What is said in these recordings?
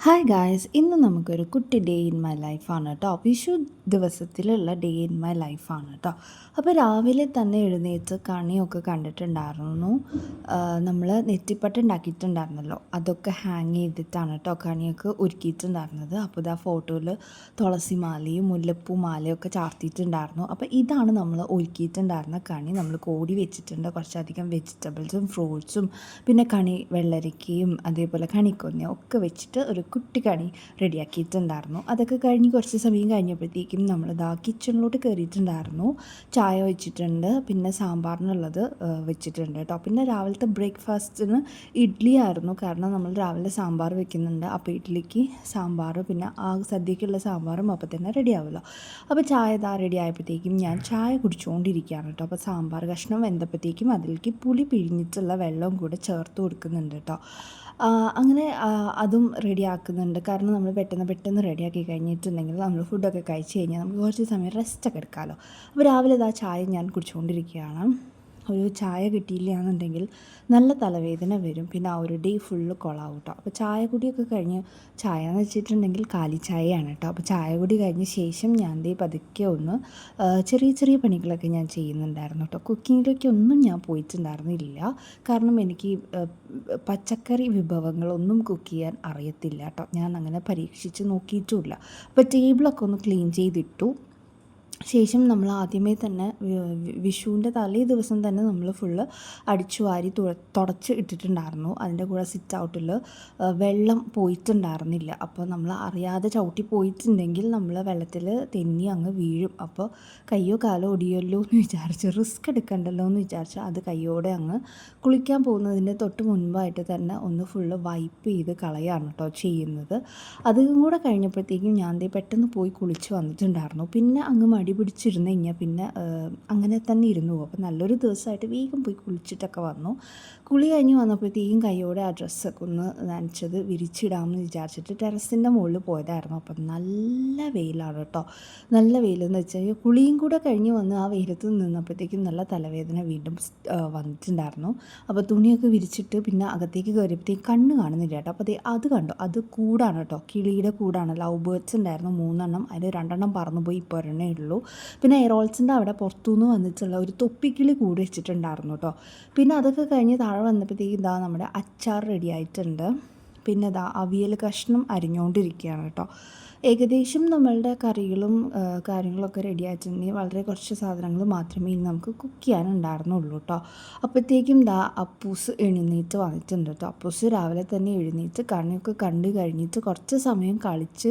Hi guys, ഇന്ന് നമുക്കൊരു കുട്ടി ഡേ ഇൻ മൈ ലൈഫാണ് കേട്ടോ. വിഷു ദിവസത്തിലുള്ള ഡേ ഇൻ മൈ ലൈഫാണ് കേട്ടോ. അപ്പോൾ രാവിലെ തന്നെ എഴുന്നേറ്റ് കണിയൊക്കെ കണ്ടിട്ടുണ്ടായിരുന്നു. നമ്മൾ നെറ്റിപ്പട്ട ഉണ്ടാക്കിയിട്ടുണ്ടായിരുന്നല്ലോ, അതൊക്കെ ഹാങ് ചെയ്തിട്ടാണ് കേട്ടോ കണിയൊക്കെ ഒരുക്കിയിട്ടുണ്ടായിരുന്നത്. അപ്പോൾ ഇതാ ഫോട്ടോയിൽ തുളസി മാലയും മുല്ലപ്പൂ മാലയും ഒക്കെ ചാർത്തിയിട്ടുണ്ടായിരുന്നു. അപ്പോൾ ഇതാണ് നമ്മൾ ഒരുക്കിയിട്ടുണ്ടായിരുന്ന കണി. നമ്മൾ കോടി വെച്ചിട്ടുണ്ട്, കുറച്ചധികം വെജിറ്റബിൾസും ഫ്രൂട്ട്സും പിന്നെ കണി വെള്ളരിക്കയും അതേപോലെ കണിക്കൊന്നയും ഒക്കെ വെച്ചിട്ട് ഒരു കുട്ടി കണി റെഡിയാക്കിയിട്ടുണ്ടായിരുന്നു. അതൊക്കെ കഴിഞ്ഞ് കുറച്ച് സമയം കഴിഞ്ഞപ്പോഴത്തേക്കും നമ്മളിതാ കിച്ചണിലോട്ട് കയറിയിട്ടുണ്ടായിരുന്നു. ചായ വെച്ചിട്ടുണ്ട്, പിന്നെ സാമ്പാറിനുള്ളത് വെച്ചിട്ടുണ്ട് കേട്ടോ. പിന്നെ രാവിലത്തെ ബ്രേക്ക്ഫാസ്റ്റിന് ഇഡ്ഡലി ആയിരുന്നു, കാരണം നമ്മൾ രാവിലെ സാമ്പാർ വെക്കുന്നുണ്ട്. അപ്പോൾ ഇഡ്ഡലിക്ക് സാമ്പാർ, പിന്നെ ആ സദ്യക്കുള്ള സാമ്പാറും അപ്പോൾ തന്നെ റെഡി ആവുമല്ലോ. അപ്പോൾ ചായ റെഡി ആയപ്പോഴത്തേക്കും ഞാൻ ചായ കുടിച്ചുകൊണ്ടിരിക്കുകയാണ് കേട്ടോ. അപ്പോൾ സാമ്പാർ കഷ്ണം വെന്തപ്പോഴത്തേക്കും അതിലേക്ക് പുളി പിഴിഞ്ഞിട്ടുള്ള വെള്ളവും കൂടെ ചേർത്ത് കൊടുക്കുന്നുണ്ട് കേട്ടോ. അങ്ങനെ അതും റെഡിയാക്കുന്നുണ്ട്, കാരണം നമ്മൾ പെട്ടെന്ന് റെഡിയാക്കി കഴിഞ്ഞിട്ടുണ്ടെങ്കിൽ നമ്മൾ ഫുഡൊക്കെ കഴിച്ച് കഴിഞ്ഞാൽ നമുക്ക് കുറച്ച് സമയം റെസ്റ്റൊക്കെ എടുക്കാമല്ലോ. അപ്പോൾ രാവിലെ ചായ ഞാൻ കുടിച്ചുകൊണ്ടിരിക്കുകയാണ്. ഒരു ചായ കിട്ടിയില്ല എന്നുണ്ടെങ്കിൽ നല്ല തലവേദന വരും, പിന്നെ ആ ഒരു ഡേ ഫുള്ള് കൊളാവും കേട്ടോ. അപ്പോൾ ചായ കുടിയൊക്കെ കഴിഞ്ഞ്, ചായ എന്ന് വെച്ചിട്ടുണ്ടെങ്കിൽ കാലി ചായയാണ് കേട്ടോ. അപ്പോൾ ചായ കുടി കഴിഞ്ഞ ശേഷം ഞാൻ പതുക്കെ ഒന്ന് ചെറിയ പണികളൊക്കെ ഞാൻ ചെയ്യുന്നുണ്ടായിരുന്നു കേട്ടോ. കുക്കിങ്ങിലേക്ക് ഒന്നും ഞാൻ പോയിട്ടുണ്ടായിരുന്നില്ല, കാരണം എനിക്ക് പച്ചക്കറി വിഭവങ്ങളൊന്നും കുക്ക് ചെയ്യാൻ അറിയത്തില്ല കേട്ടോ. ഞാൻ അങ്ങനെ പരീക്ഷിച്ച് നോക്കിയിട്ടുമില്ല. അപ്പോൾ ടേബിളൊക്കെ ഒന്ന് ക്ലീൻ ചെയ്തിട്ടു ശേഷം നമ്മൾ ആദ്യമേ തന്നെ വിഷുവിൻ്റെ തലേ ദിവസം തന്നെ നമ്മൾ ഫുള്ള് അടിച്ചു വാരി തുടച്ച് ഇട്ടിട്ടുണ്ടായിരുന്നു. അതിൻ്റെ കൂടെ സിറ്റ് ഔട്ടിൽ വെള്ളം പോയിട്ടുണ്ടായിരുന്നില്ല. അപ്പോൾ നമ്മൾ അറിയാതെ ചവിട്ടി പോയിട്ടുണ്ടെങ്കിൽ നമ്മൾ വെള്ളത്തിൽ തെന്നി അങ്ങ് വീഴും. അപ്പോൾ കയ്യോ കാലോ ഒടിയല്ലോ എന്ന് വിചാരിച്ച്, റിസ്ക് എടുക്കണ്ടല്ലോ എന്ന് വിചാരിച്ച് അത് കയ്യോടെ അങ്ങ് കുളിക്കാൻ പോകുന്നതിൻ്റെ തൊട്ട് മുൻപായിട്ട് തന്നെ ഒന്ന് ഫുള്ള് വൈപ്പ് ചെയ്ത് കളയാണ് കേട്ടോ ചെയ്യുന്നത്. അതും കൂടെ കഴിഞ്ഞപ്പോഴത്തേക്കും ഞാൻ പെട്ടെന്ന് പോയി കുളിച്ച് വന്നിട്ടുണ്ടായിരുന്നു. പിന്നെ അങ്ങ് മടി പിടിച്ചിരുന്ന് കഴിഞ്ഞാൽ പിന്നെ അങ്ങനെ തന്നെ ഇരുന്നു പോകും. അപ്പോൾ നല്ലൊരു ദിവസമായിട്ട് വേഗം പോയി കുളിച്ചിട്ടൊക്കെ വന്നു. കുളി കഴിഞ്ഞ് വന്നപ്പോഴത്തേക്കും കയ്യോടെ ആ ഡ്രസ്സൊക്കെ ഒന്ന് നനച്ചത് വിരിച്ചിടാമെന്ന് വിചാരിച്ചിട്ട് ടെറസിൻ്റെ മുകളിൽ പോയതായിരുന്നു. അപ്പം നല്ല വെയിലാണ് കേട്ടോ. നല്ല വെയിലെന്ന് വെച്ചാൽ കുളിയും കൂടെ കഴിഞ്ഞ് വന്ന് ആ വെയിലത്ത് നിന്നപ്പോഴത്തേക്കും നല്ല തലവേദന വീണ്ടും വന്നിട്ടുണ്ടായിരുന്നു. അപ്പോൾ തുണിയൊക്കെ വിരിച്ചിട്ട് പിന്നെ അകത്തേക്ക് കയറിയപ്പോഴത്തേക്കും കണ്ണ് കാണുന്നില്ല കേട്ടോ. അപ്പോൾ അത് കണ്ടോ, അത് കൂടാണ് കേട്ടോ, കിളിയുടെ കൂടാണ്. ലവ് ബേർഡ്സ് ഉണ്ടായിരുന്നു 3 അതിൽ 2 പറന്നു പോയി, ഇപ്പോൾ ഒരെണ്ണേ ഉള്ളൂ. പിന്നെ എയറോൾസിൻ്റെ അവിടെ പുറത്തുനിന്ന് വന്നിട്ടുള്ള ഒരു തൊപ്പിക്കിളി കൂടി വെച്ചിട്ടുണ്ടായിരുന്നു കേട്ടോ. പിന്നെ അതൊക്കെ കഴിഞ്ഞ് താഴെ വന്നപ്പോഴത്തേക്കും നമ്മുടെ അച്ചാർ റെഡി ആയിട്ടുണ്ട്. പിന്നെ അവിയൽ കഷ്ണം അരിഞ്ഞുകൊണ്ടിരിക്കുകയാണ് കേട്ടോ. ഏകദേശം നമ്മളുടെ കറികളും കാര്യങ്ങളൊക്കെ റെഡി ആയിട്ടുണ്ടെങ്കിൽ വളരെ കുറച്ച് സാധനങ്ങൾ മാത്രമേ ഇനി നമുക്ക് കുക്ക് ചെയ്യാനുണ്ടായിരുന്നുള്ളൂ കേട്ടോ. അപ്പോഴത്തേക്കും അപ്പൂസ് എഴുന്നേറ്റ് വന്നിട്ടുണ്ട് കേട്ടോ. അപ്പൂസ് രാവിലെ തന്നെ എഴുന്നേറ്റ് കണിയൊക്കെ കണ്ട് കഴിഞ്ഞിട്ട് കുറച്ച് സമയം കളിച്ച്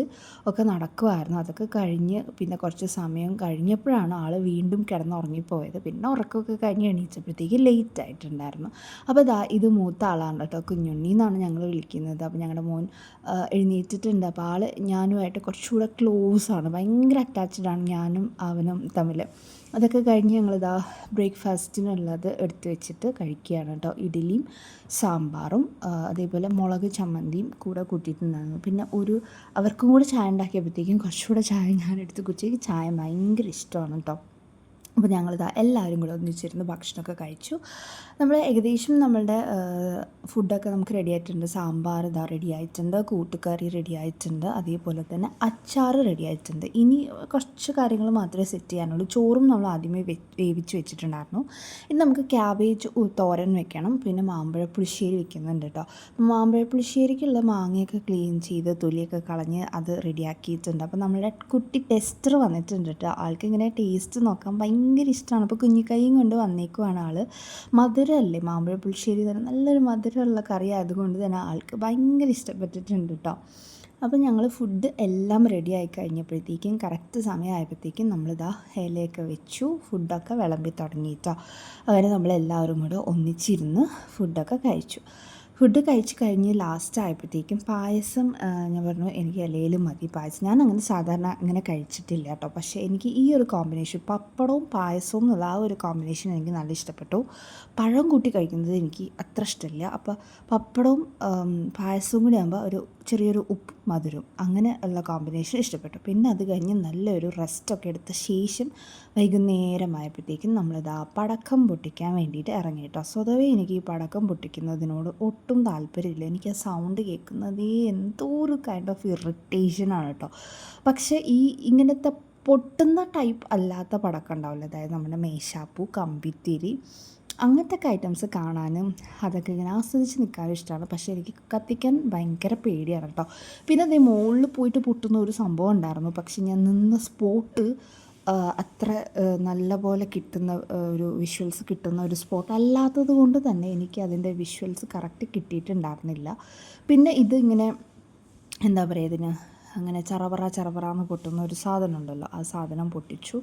ഒക്കെ നടക്കുമായിരുന്നു. അതൊക്കെ കഴിഞ്ഞ് പിന്നെ കുറച്ച് സമയം കഴിഞ്ഞപ്പോഴാണ് ആൾ വീണ്ടും കിടന്നുറങ്ങിപ്പോയത്. പിന്നെ ഉറക്കമൊക്കെ കഴിഞ്ഞ് എണീച്ചപ്പോഴത്തേക്ക് ലേറ്റ് ആയിട്ടുണ്ടായിരുന്നു. അപ്പോൾ ഇത് മൂത്ത ആളാണ് കേട്ടോ, കുഞ്ഞുണ്ണി എന്നാണ് ഞങ്ങൾ വിളിക്കുന്നത്. അപ്പോൾ ഞങ്ങളുടെ മോൻ എഴുന്നേറ്റിട്ടുണ്ട്. അപ്പോൾ ആൾ ഞാനുമായിട്ട് കുറച്ചുകൂടെ ക്ലോസാണ്, ഭയങ്കര അറ്റാച്ച്ഡാണ് ഞാനും അവനും തമ്മിൽ. അതൊക്കെ കഴിഞ്ഞ് ഞങ്ങളിതാ ബ്രേക്ക്ഫാസ്റ്റിനുള്ളത് എടുത്ത് വെച്ചിട്ട് കഴിക്കുകയാണ് കേട്ടോ. ഇഡ്ഡലിയും സാമ്പാറും അതേപോലെ മുളക് ചമ്മന്തിയും കൂടെ കൂട്ടിയിട്ടുണ്ടായിരുന്നു. പിന്നെ അവർക്കും കൂടെ ചായ ഉണ്ടാക്കിയപ്പോഴത്തേക്കും കുറച്ചുകൂടെ ചായ ഞാൻ എടുത്ത് കുടിച്ച്, ചായ ഭയങ്കര ഇഷ്ടമാണ് കേട്ടോ. അപ്പോൾ ഞങ്ങളിതാ എല്ലാവരും കൂടെ ഒന്നിച്ചിരുന്ന് ഭക്ഷണമൊക്കെ കഴിച്ചു. നമ്മൾ ഏകദേശം നമ്മളുടെ ഫുഡൊക്കെ നമുക്ക് റെഡി ആയിട്ടുണ്ട്. സാമ്പാർ റെഡി ആയിട്ടുണ്ട്, കൂട്ടുകറി റെഡി ആയിട്ടുണ്ട്, അതേപോലെ തന്നെ അച്ചാർ റെഡി ആയിട്ടുണ്ട്. ഇനി കുറച്ച് കാര്യങ്ങൾ മാത്രമേ സെറ്റ് ചെയ്യാനുള്ളൂ. ചോറും നമ്മൾ ആദ്യമേ വേവിച്ച് വെച്ചിട്ടുണ്ടായിരുന്നു. ഇനി നമുക്ക് ക്യാബേജ് തോരൻ വെക്കണം, പിന്നെ മാമ്പഴ പുളിശ്ശേരി വെക്കുന്നുണ്ട് കേട്ടോ. മാമ്പഴ പുളിശ്ശേരിക്കുള്ള മാങ്ങയൊക്കെ ക്ലീൻ ചെയ്ത് തൊലിയൊക്കെ കളഞ്ഞ് അത് റെഡിയാക്കിയിട്ടുണ്ട്. അപ്പോൾ നമ്മുടെ കുട്ടി ടെസ്റ്റർ വന്നിട്ടുണ്ട് കേട്ടോ. ആൾക്ക് ഇങ്ങനെ ടേസ്റ്റ് നോക്കാൻ ഭയങ്കര ഇഷ്ടമാണ്. അപ്പോൾ കുഞ്ഞിക്കൈയും കൊണ്ട് വന്നേക്കുവാണ് ആൾ. മധുരമല്ലേ, മാമ്പഴ പുളിശ്ശേരി തന്നെ നല്ലൊരു മധുരമുള്ള കറി ആയതുകൊണ്ട് തന്നെ ആൾക്ക് ഭയങ്കര ഇഷ്ടപ്പെട്ടിട്ടുണ്ട് കേട്ടോ. അപ്പോൾ ഞങ്ങൾ ഫുഡ് എല്ലാം റെഡി ആയി കഴിഞ്ഞപ്പോഴത്തേക്കും കറക്റ്റ് സമയമായപ്പോഴത്തേക്കും നമ്മളിതാ ഇലയൊക്കെ വെച്ചു, ഫുഡൊക്കെ വിളമ്പി തുടങ്ങി കേട്ടോ. അങ്ങനെ നമ്മളെല്ലാവരും കൂടെ ഒന്നിച്ചിരുന്ന് ഫുഡൊക്കെ കഴിച്ചു. ഫുഡ് കഴിച്ച് കഴിഞ്ഞ് ലാസ്റ്റ് ആയപ്പോഴത്തേക്കും പായസം ഞാൻ പറഞ്ഞു എനിക്ക് ഇലയിലും മതി പായസം. ഞാൻ അങ്ങനെ സാധാരണ അങ്ങനെ കഴിച്ചിട്ടില്ല കേട്ടോ. പക്ഷേ എനിക്ക് ഈ ഒരു കോമ്പിനേഷൻ, പപ്പടവും പായസവും എന്നുള്ള ആ ഒരു കോമ്പിനേഷൻ എനിക്ക് നല്ല ഇഷ്ടപ്പെട്ടു. പഴം കൂട്ടി കഴിക്കുന്നത് എനിക്ക് അത്ര ഇഷ്ടമില്ല. അപ്പോൾ പപ്പടവും പായസവും കൂടി ആകുമ്പോൾ ഒരു ചെറിയൊരു ഉപ്പ് മധുരം അങ്ങനെ ഉള്ള കോമ്പിനേഷൻ ഇഷ്ടപ്പെട്ടു. പിന്നെ അത് കഴിഞ്ഞ് നല്ലൊരു റെസ്റ്റൊക്കെ എടുത്ത ശേഷം വൈകുന്നേരമായപ്പോഴത്തേക്കും നമ്മളിതാ പടക്കം പൊട്ടിക്കാൻ വേണ്ടിയിട്ട് ഇറങ്ങി കേട്ടോ. സ്വതവേ എനിക്ക് ഈ പടക്കം പൊട്ടിക്കുന്നതിനോട് ഒട്ടും താല്പര്യമില്ല. എനിക്ക് ആ സൗണ്ട് കേൾക്കുന്നതേ എന്തോ ഒരു കൈൻഡ് ഓഫ് ഇറിറ്റേഷനാണ് കേട്ടോ. പക്ഷേ ഇങ്ങനത്തെ പൊട്ടുന്ന ടൈപ്പ് അല്ലാത്ത പടക്കം ഉണ്ടാവില്ല, അതായത് നമ്മുടെ മേശാപ്പൂ, കമ്പിത്തിരി അങ്ങനത്തെ ഒക്കെ ഐറ്റംസ് കാണാനും അതൊക്കെ ഇങ്ങനെ ആസ്വദിച്ച് നിൽക്കാനും ഇഷ്ടമാണ്. പക്ഷേ എനിക്ക് കത്തിക്കാൻ ഭയങ്കര പേടിയാണ് കേട്ടോ. പിന്നെ അതേ മുകളിൽ പോയിട്ട് പൊട്ടുന്ന ഒരു സംഭവം ഉണ്ടായിരുന്നു. പക്ഷെ ഞാൻ നിന്ന സ്പോട്ട് അത്ര നല്ല പോലെ കിട്ടുന്ന ഒരു വിഷ്വൽസ് കിട്ടുന്ന ഒരു സ്പോട്ട് അല്ലാത്തത് കൊണ്ട് തന്നെ എനിക്ക് അതിൻ്റെ വിഷ്വൽസ് കറക്റ്റ് കിട്ടിയിട്ടുണ്ടായിരുന്നില്ല. പിന്നെ ഇതിങ്ങനെ എന്താ പറയുക, ഇതിന് അങ്ങനെ ചറപറ പൊട്ടുന്ന ഒരു സാധനം ഉണ്ടല്ലോ, ആ സാധനം പൊട്ടിച്ചു.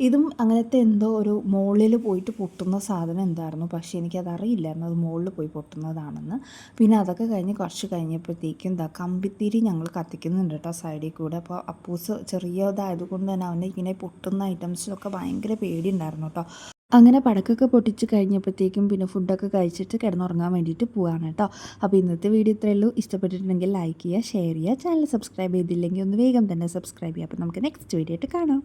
ഇതും അങ്ങനത്തെ എന്തോ ഒരു മുകളിൽ പോയിട്ട് പൊട്ടുന്ന സാധനം എന്തായിരുന്നു, പക്ഷേ എനിക്കതറിയില്ലായിരുന്നു അത് മുകളിൽ പോയി പൊട്ടുന്നതാണെന്ന്. പിന്നെ അതൊക്കെ കഴിഞ്ഞ് കുറച്ച് കഴിഞ്ഞപ്പോഴത്തേക്കും എന്താ കമ്പിത്തിരി ഞങ്ങൾ കത്തിക്കുന്നുണ്ട് കേട്ടോ സൈഡിൽ കൂടെ. അപ്പോൾ അപ്പൂസ് ചെറിയതായതുകൊണ്ട് തന്നെ അവന് ഇങ്ങനെ പൊട്ടുന്ന ഐറ്റംസിലൊക്കെ ഭയങ്കര പേടിയുണ്ടായിരുന്നു കേട്ടോ. അങ്ങനെ പടക്കമൊക്കെ പൊട്ടിച്ച് കഴിഞ്ഞപ്പോഴത്തേക്കും പിന്നെ ഫുഡൊക്കെ കഴിച്ചിട്ട് കിടന്നുറങ്ങാൻ വേണ്ടിയിട്ട് പോവാണ് കേട്ടോ. അപ്പോൾ ഇന്നത്തെ വീഡിയോ ഇത്രയേ ഉള്ളൂ. ഇഷ്ടപ്പെട്ടിട്ടുണ്ടെങ്കിൽ ലൈക്ക് ചെയ്യുക, ഷെയർ ചെയ്യുക, ചാനൽ സബ്സ്ക്രൈബ് ചെയ്തില്ലെങ്കിൽ ഒന്ന് വേഗം തന്നെ സബ്സ്ക്രൈബ് ചെയ്യുക. അപ്പോൾ നമുക്ക് നെക്സ്റ്റ് വീഡിയോ ആയിട്ട് കാണാം.